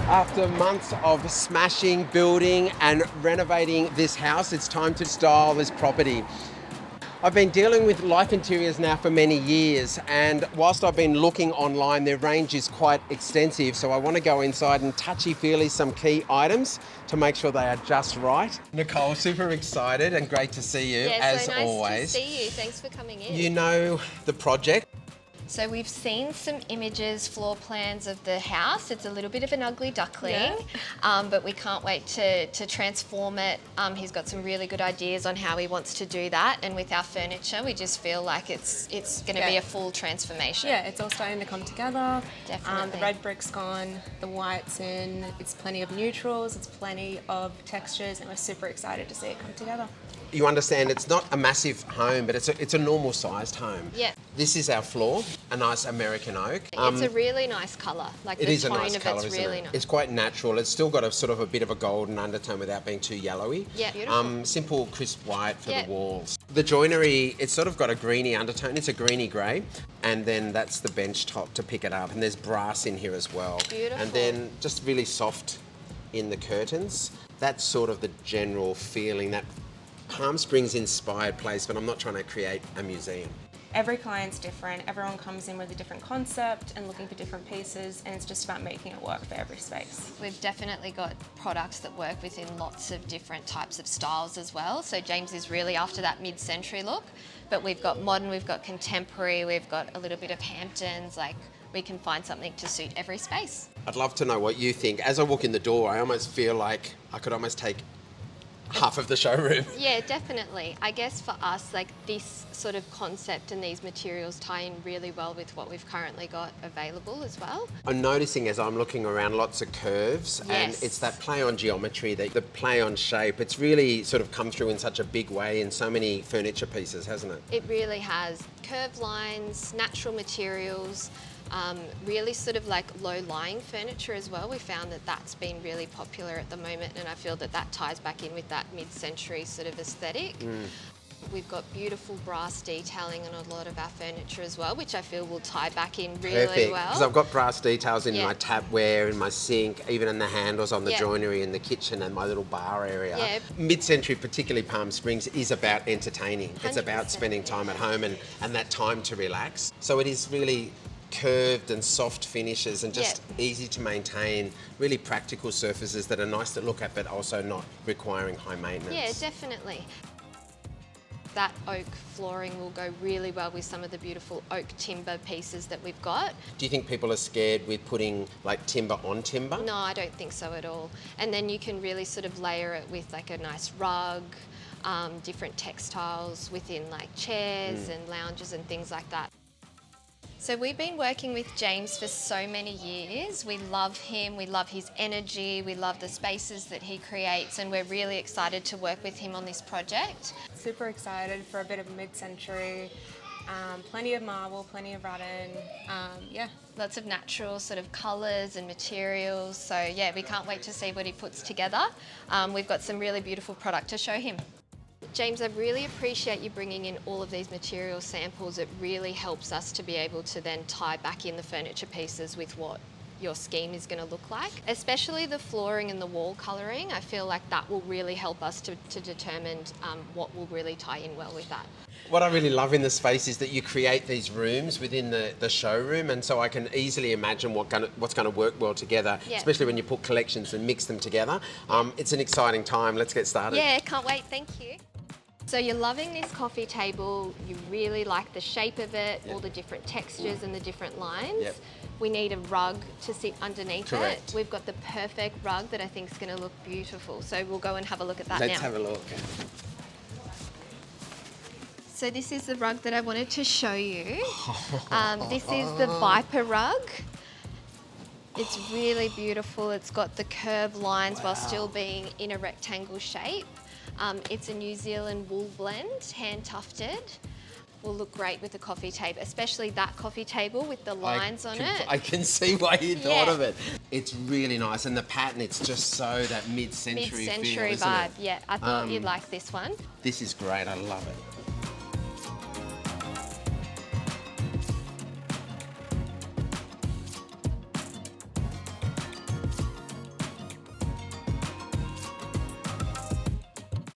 After months of smashing, building and renovating this house, it's time to style this property. I've been dealing with Life Interiors now for many years, and whilst I've been looking online, their range is quite extensive, so I want to go inside and touchy-feely some key items to make sure they are just right. Nicole, super excited and great to see you, as so nice always. to see you. Thanks for coming in. You know the project. So we've seen some images, floor plans of the house. It's a little bit of an ugly duckling, but we can't wait to transform it. He's got some really good ideas on how he wants to do that, and with our furniture, we just feel like it's going to be a full transformation. Yeah, it's all starting to come together. Definitely. The red brick's gone, the white's in, it's plenty of neutrals, it's plenty of textures, and we're super excited to see it come together. You understand it's not a massive home, but it's a normal sized home. Yeah. This is our floor, a nice American oak. It's a really nice colour. Like It the is a tone nice of colour, it's isn't really it? nice. It's quite natural. It's still got a sort of a bit of a golden undertone without being too yellowy. Yeah, beautiful. Simple, crisp white for Yeah. the walls. The joinery, it's sort of got a greeny undertone. It's a greeny grey, and then that's the bench top to pick it up. And there's brass in here as well. Beautiful. And then just really soft in the curtains. That's sort of the general feeling, that Palm Springs inspired place, but I'm not trying to create a museum. Every client's different, everyone comes in with a different concept and looking for different pieces, and it's just about making it work for every space. We've definitely got products that work within lots of different types of styles as well. So James is really after that mid-century look, but we've got modern, we've got contemporary, we've got a little bit of Hamptons, like we can find something to suit every space. I'd love to know what you think. As I walk in the door, I almost feel like I could almost take half of the showroom. Yeah, definitely. I guess for us, like this sort of concept and these materials tie in really well with what we've currently got available as well. I'm noticing as I'm looking around lots of curves, and Yes. it's that play on geometry, the play on shape. It's really sort of come through in such a big way in so many furniture pieces, hasn't it? It really has. Curved lines, natural materials, really sort of like low-lying furniture as well. We found that that's been really popular at the moment, and I feel that that ties back in with that mid-century sort of aesthetic. We've got beautiful brass detailing on a lot of our furniture as well, which I feel will tie back in really Perfect, well. because I've got brass details in Yeah. my tapware, in my sink, even in the handles on the Yeah. joinery in the kitchen and my little bar area. Yeah. Mid-century, particularly Palm Springs, is about entertaining. It's about 100%, spending time at home and that time to relax. So it is really curved and soft finishes and just easy to maintain, really practical surfaces that are nice to look at but also not requiring high maintenance. Yeah, definitely. That oak flooring will go really well with some of the beautiful oak timber pieces that we've got. Do you think people are scared with putting like timber on timber? No, I don't think so at all. And then you can really sort of layer it with like a nice rug, different textiles within like chairs and lounges and things like that. So we've been working with James for so many years. We love him, we love his energy, we love the spaces that he creates, and we're really excited to work with him on this project. Super excited for a bit of mid-century, plenty of marble, plenty of rattan, Lots of natural sort of colours and materials. So yeah, we can't wait to see what he puts together. We've got some really beautiful product to show him. James, I really appreciate you bringing in all of these material samples. It really helps us to be able to then tie back in the furniture pieces with what your scheme is going to look like. Especially the flooring and the wall colouring, I feel like that will really help us to determine what will really tie in well with that. What I really love in the space is that you create these rooms within the showroom, and so I can easily imagine what's going to work well together, especially when you put collections and mix them together. It's an exciting time. Let's get started. Yeah, can't wait. Thank you. So you're loving this coffee table, you really like the shape of it, all the different textures and the different lines. Yep. We need a rug to sit underneath Correct. it. We've got the perfect rug that I think is going to look beautiful. So we'll go and have a look at that now. Let's have a look. So this is the rug that I wanted to show you. This is the Viper rug. It's really beautiful. It's got the curved lines while still being in a rectangle shape. It's a New Zealand wool blend, hand tufted. Will look great with the coffee table, especially that coffee table with the lines on it. I can see why you thought of it. It's really nice, and the pattern, it's just so that mid-century feel, Mid-century isn't vibe, it? yeah. I thought you'd like this one. This is great, I love it.